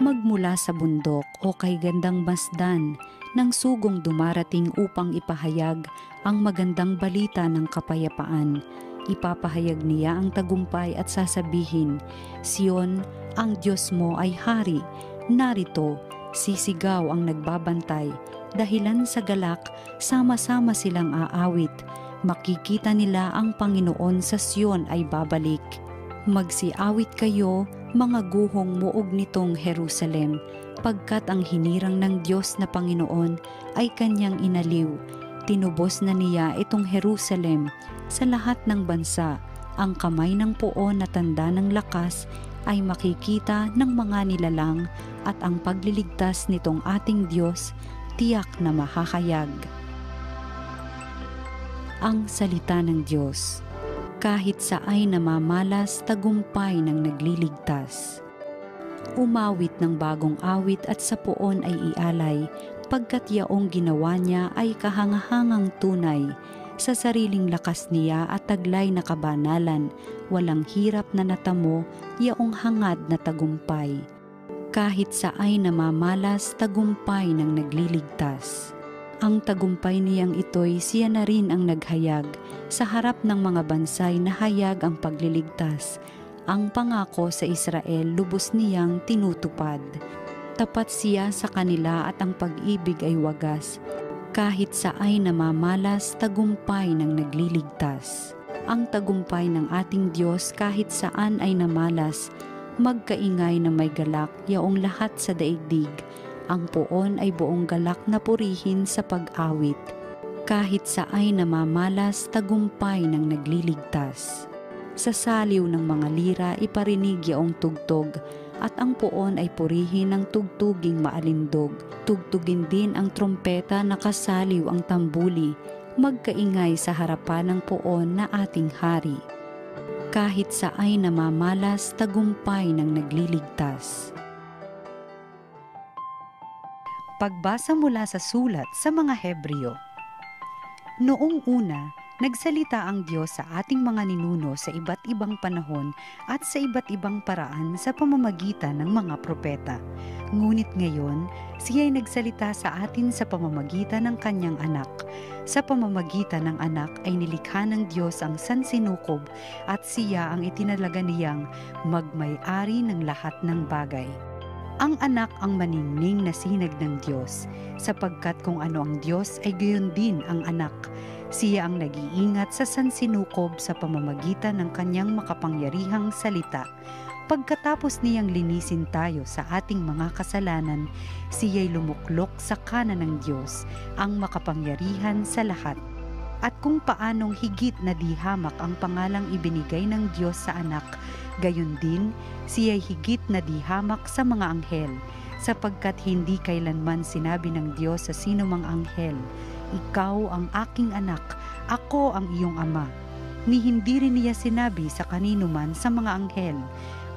Magmula sa bundok o kay gandang masdan ng sugong dumarating upang ipahayag ang magandang balita ng kapayapaan. Ipapahayag niya ang tagumpay at sasabihin, Sion, ang Diyos mo ay hari. Narito, sisigaw ang nagbabantay. Dahilan sa galak, sama-sama silang aawit. Makikita nila ang Panginoon sa Sion ay babalik. Magsiawit kayo, mga guhong muog nitong Jerusalem, pagkat ang hinirang ng Diyos na Panginoon ay kanyang inaliw. Tinubos na niya itong Jerusalem sa lahat ng bansa. Ang kamay ng poon na tanda ng lakas ay makikita ng mga nilalang at ang pagliligtas nitong ating Diyos tiyak na mahahayag. Ang salita ng Diyos. Kahit sa ay namamalas, tagumpay ng nagliligtas. Umawit ng bagong awit at sa poon ay ialay, pagkat yaong ginawa niya ay kahangahangang tunay. Sa sariling lakas niya at taglay na kabanalan, walang hirap na natamo, yaong hangad na tagumpay. Kahit sa ay namamalas, tagumpay ng nagliligtas. Ang tagumpay niyang ito'y siya na rin ang naghayag. Sa harap ng mga bansay nahayag ang pagliligtas. Ang pangako sa Israel lubos niyang tinutupad. Tapat siya sa kanila at ang pag-ibig ay wagas. Kahit sa ay namamalas, tagumpay ng nagliligtas. Ang tagumpay ng ating Diyos kahit saan ay namalas. Magkaingay na may galak yaong lahat sa daigdig. Ang poon ay buong galak na purihin sa pag-awit. Kahit sa ay namamalas, tagumpay ng nagliligtas. Sa saliw ng mga lira iparinig yaong tugtog, at ang poon ay purihin ng tugtuging maalindog. Tugtugin din ang trompeta na kasaliw ang tambuli, magkaingay sa harapan ng poon na ating hari. Kahit sa ay namamalas, tagumpay ng nagliligtas. Pagbasa mula sa sulat sa mga Hebreo. Noong una, nagsalita ang Diyos sa ating mga ninuno sa iba't ibang panahon at sa iba't ibang paraan sa pamamagitan ng mga propeta. Ngunit ngayon, siya'y nagsalita sa atin sa pamamagitan ng kanyang anak. Sa pamamagitan ng anak ay nilikha ng Diyos ang sansinukob at siya ang itinalaga niyang magmay-ari ng lahat ng bagay. Ang anak ang maningning na sinag ng Diyos, sapagkat kung ano ang Diyos ay gayon din ang anak. Siya ang nag-iingat sa sansinukob sa pamamagitan ng kanyang makapangyarihang salita. Pagkatapos niyang linisin tayo sa ating mga kasalanan, siya'y lumuklok sa kanan ng Diyos, ang makapangyarihan sa lahat. At kung paanong higit na dihamak ang pangalang ibinigay ng Diyos sa anak, gayon din, siya'y higit na dihamak sa mga anghel, sapagkat hindi kailanman sinabi ng Diyos sa sinumang anghel, Ikaw ang aking anak, ako ang iyong ama. Ni hindi rin niya sinabi sa kanino man sa mga anghel,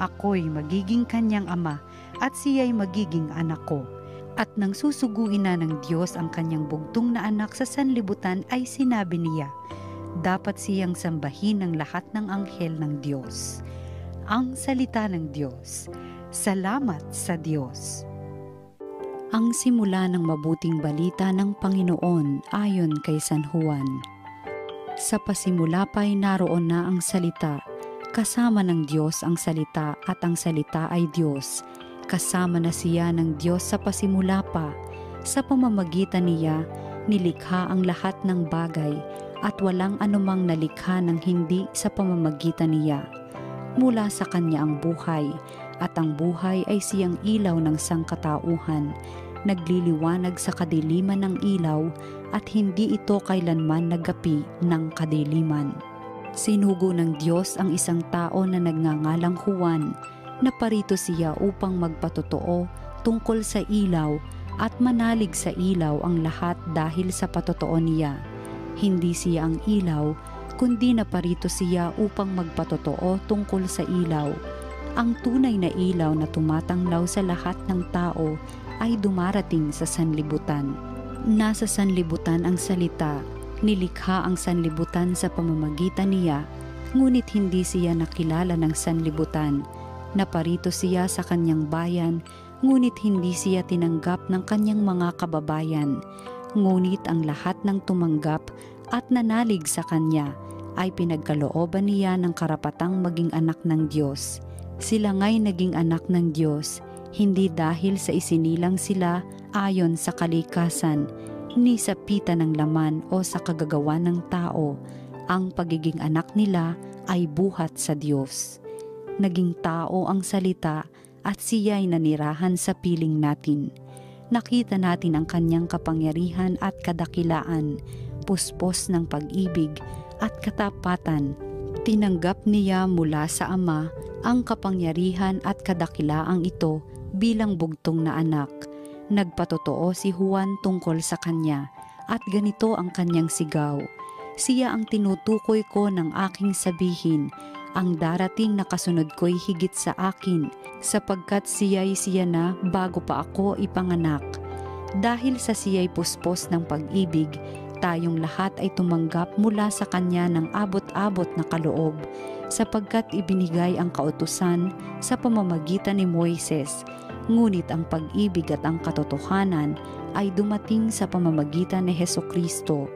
Ako'y magiging kanyang ama, at siya'y magiging anak ko. At nang susuguin na ng Diyos ang kanyang bugtong na anak sa sanlibutan ay sinabi niya, dapat siyang sambahin ng lahat ng anghel ng Diyos. Ang salita ng Diyos. Salamat sa Diyos. Ang simula ng mabuting balita ng Panginoon ayon kay San Juan. Sa pasimula pa'y naroon na ang salita, kasama ng Diyos ang salita at ang salita ay Diyos. Kasama na siya ng Diyos sa pasimula pa. Sa pamamagitan niya, nilikha ang lahat ng bagay at walang anumang nalikha ng hindi sa pamamagitan niya. Mula sa kanya ang buhay, at ang buhay ay siyang ilaw ng sangkatauhan. Nagliliwanag sa kadiliman ng ilaw at hindi ito kailanman nagapi ng kadiliman. Sinugo ng Diyos ang isang tao na nagngangalang Juan. Naparito siya upang magpatotoo tungkol sa ilaw at manalig sa ilaw ang lahat dahil sa patotoo niya. Hindi siya ang ilaw, kundi naparito siya upang magpatotoo tungkol sa ilaw. Ang tunay na ilaw na tumatanglaw sa lahat ng tao ay dumarating sa sanlibutan. Nasa sanlibutan ang salita, nilikha ang sanlibutan sa pamamagitan niya, ngunit hindi siya nakilala ng sanlibutan. Naparito siya sa kanyang bayan, ngunit hindi siya tinanggap ng kanyang mga kababayan. Ngunit ang lahat ng tumanggap at nanalig sa kanya ay pinagkalooban niya ng karapatang maging anak ng Diyos. Sila nga'y naging anak ng Diyos, hindi dahil sa isinilang sila ayon sa kalikasan, ni sa pita ng laman o sa kagagawa ng tao. Ang pagiging anak nila ay buhat sa Diyos. Naging tao ang salita at siya'y nanirahan sa piling natin. Nakita natin ang kanyang kapangyarihan at kadakilaan, puspos ng pag-ibig at katapatan. Tinanggap niya mula sa Ama ang kapangyarihan at kadakilaang ito bilang bugtong na anak. Nagpatotoo si Juan tungkol sa kanya at ganito ang kanyang sigaw. Siya ang tinutukoy ko ng aking sabihin, ang darating na kasunod ko'y higit sa akin, sapagkat siya na bago pa ako ipanganak. Dahil sa siya'y puspos ng pag-ibig, tayong lahat ay tumanggap mula sa kanya ng abot-abot na kaloob, sapagkat ibinigay ang kautusan sa pamamagitan ni Moises. Ngunit ang pag-ibig at ang katotohanan ay dumating sa pamamagitan ni Hesukristo.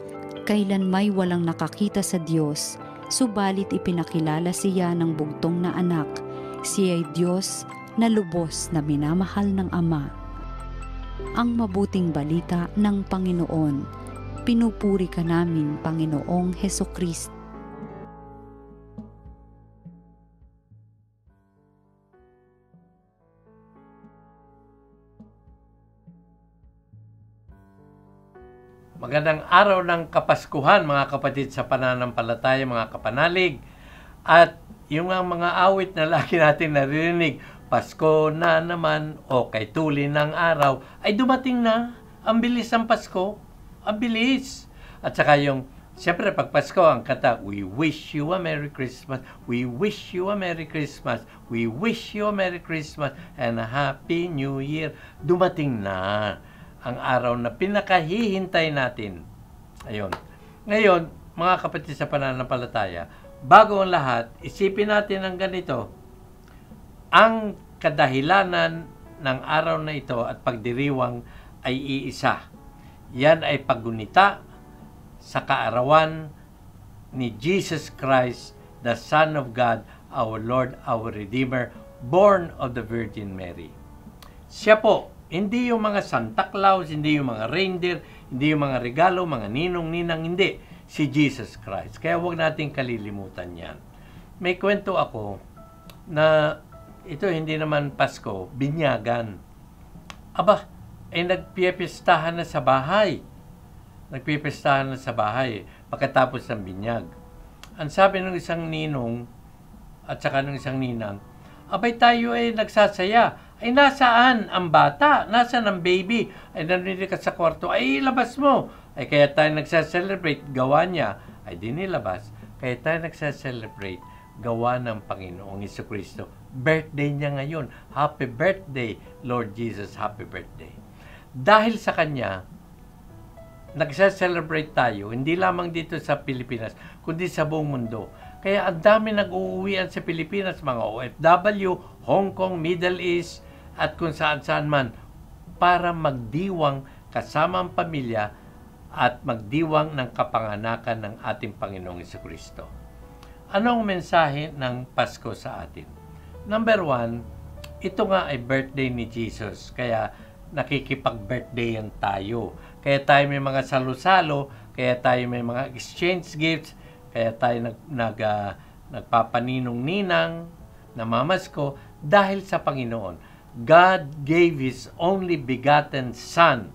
Kailan may walang nakakita sa Diyos, subalit ipinakilala siya ng bugtong na anak. Siya'y Diyos na lubos na minamahal ng Ama. Ang mabuting balita ng Panginoon. Pinupuri ka namin, Panginoong Hesukristo. Magandang araw ng Kapaskuhan, mga kapatid sa pananampalataya, mga kapanalig. At yung mga awit na lagi natin naririnig, Pasko na naman o kay tuli ng araw, ay dumating na. Ang bilis ng Pasko. Ang bilis. At saka yung, siyempre pag Pasko, ang kata, we wish you a Merry Christmas, we wish you a Merry Christmas, we wish you a Merry Christmas, and a Happy New Year. Dumating na ang araw na pinakahihintay natin. Ayun. Ngayon, mga kapatid sa pananampalataya, bago ang lahat, isipin natin ang ganito. Ang kadahilanan ng araw na ito at pagdiriwang ay iisa. Yan ay paggunita sa kaarawan ni Jesus Christ, the Son of God, our Lord, our Redeemer, born of the Virgin Mary. Siya po, hindi yung mga Santa Claus, hindi yung mga reindeer, hindi yung mga regalo, mga ninong-ninang, hindi. Si Jesus Christ. Kaya huwag natin kalilimutan yan. May kwento ako na ito hindi naman Pasko, binyagan. Aba, ay nagpipistahan na sa bahay. Nagpipistahan na sa bahay pagkatapos ng binyag. Ang sabi ng isang ninong at saka ng isang ninang, abay tayo ay nagsasaya. Ay nasaan ang bata? Nasaan ang baby? Ay narinig ka sa kwarto. Ay ilabas mo. Ay kaya tayo nagsa-celebrate. Gawa niya. Ay di nilabas. Kaya tayo nagsa-celebrate. Gawa ng Panginoong Jesucristo. Birthday niya ngayon. Happy birthday, Lord Jesus. Happy birthday. Dahil sa Kanya, nagsa-celebrate tayo. Hindi lamang dito sa Pilipinas, kundi sa buong mundo. Kaya ang dami nag-uuwian sa Pilipinas, mga OFW, Hong Kong, Middle East, at kung saan-saan man, para magdiwang kasama ang pamilya at magdiwang ng kapanganakan ng ating Panginoong Jesucristo. Anong mensahe ng Pasko sa atin? Number 1, ito nga ay birthday ni Jesus, kaya nakikipag-birthdayan tayo. Kaya tayo may mga salo-salo, kaya tayo may mga exchange gifts, kaya tayo nagpapaninong-ninang, namamasko, dahil sa Panginoon. God gave His only begotten Son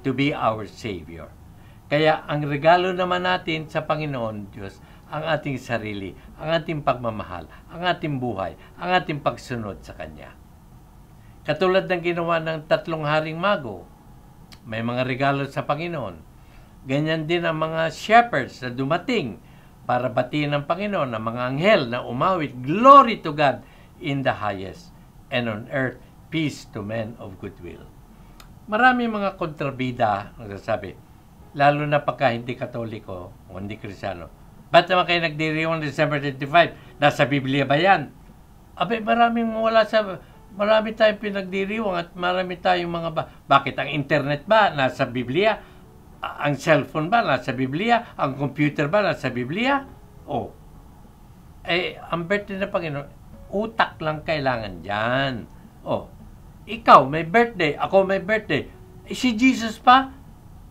to be our Savior. Kaya ang regalo naman natin sa Panginoon Diyos, ang ating sarili, ang ating pagmamahal, ang ating buhay, ang ating pagsunod sa Kanya. Katulad ng ginawa ng 3 haring mago, may mga regalo sa Panginoon. Ganyan din ang mga shepherds na dumating para batiin ng Panginoon ang mga anghel na umawit, "Glory to God in the highest, and on earth, peace to men of goodwill." Marami mga kontrabida nagsasabi, lalo na pagka hindi Katoliko o hindi Kristiyano. Ba't naman kayo nagdiriwang December 25? Nasa Biblia ba yan? Abay, marami tayong pinagdiriwang at marami tayong mga Bakit ang internet ba nasa Biblia? Ang cellphone ba nasa Biblia? Ang computer ba nasa Biblia? Ang birthday na Panginoon, utak lang kailangan dyan. Ikaw may birthday, ako may birthday. Si Jesus pa,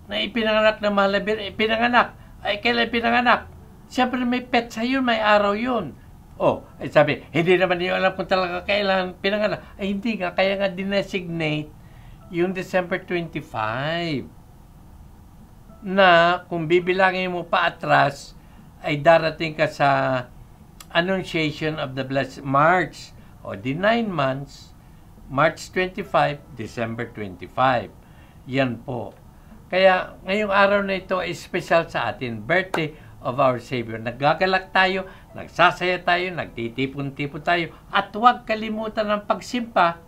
na ipinanganak na mahal na pinanganak. Kailan pinanganak? Siyempre may petsa yun, may araw yun. Sabi, hindi naman niyo alam kung talaga kailan pinanganak. Hindi nga, kaya nga dinesignate yung December 25. Na kung bibilangin mo pa atras, ay darating ka sa Annunciation of the Blessed March. Di 9 months, March 25, December 25. Yan po. Kaya ngayong araw na ito ay special sa atin, birthday of our Savior. Nagagalak tayo, nagsasaya tayo, nagtitipon-tipon tayo, at huwag kalimutan ang pagsimba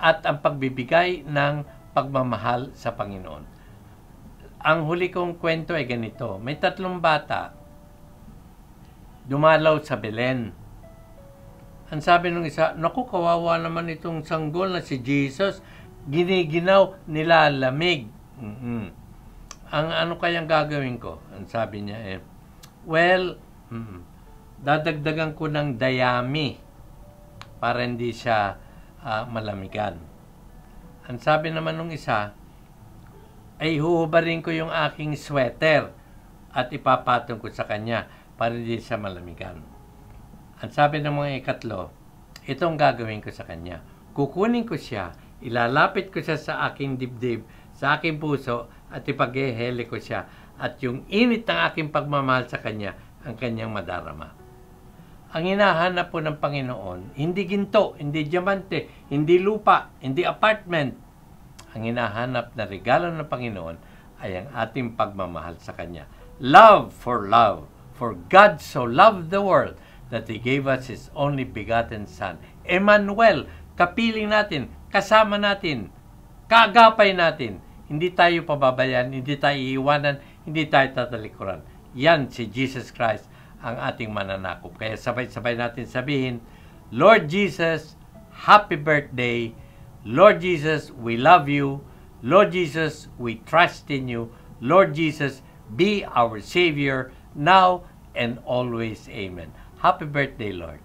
at ang pagbibigay ng pagmamahal sa Panginoon. Ang huli kong kwento ay ganito. May 3 bata dumalaw sa Belen. Ang sabi ng isa, "Naku, kawawa naman itong sanggol na si Jesus. Giniginaw, nilalamig." Ang ano kayang gagawin ko? Ang sabi niya dadagdagan ko ng dayami para hindi siya malamigan. Ang sabi naman ng isa, ay huhubarin ko yung aking sweater at ipapatong ko sa kanya para hindi siya malamigan. Ang sabi ng mga ikatlo, itong gagawin ko sa kanya. Kukunin ko siya, ilalapit ko siya sa aking dibdib, sa aking puso, at ipaghehele ko siya. At yung init ng aking pagmamahal sa kanya, ang kanyang madarama. Ang hinahanap po ng Panginoon, hindi ginto, hindi diamante, hindi lupa, hindi apartment. Ang hinahanap na regalo ng Panginoon ay ang ating pagmamahal sa Kanya. Love. For God so loved the world that He gave us His only begotten Son. Emmanuel, kapiling natin, kasama natin, kaagapay natin. Hindi tayo pababayan, hindi tayo iiwanan, hindi tayo tatalikuran. Yan si Jesus Christ, ang ating mananakop. Kaya sabay-sabay natin sabihin, Lord Jesus, happy birthday. Lord Jesus, we love you. Lord Jesus, we trust in you. Lord Jesus, be our Savior now and always. Amen. Happy birthday, Lord.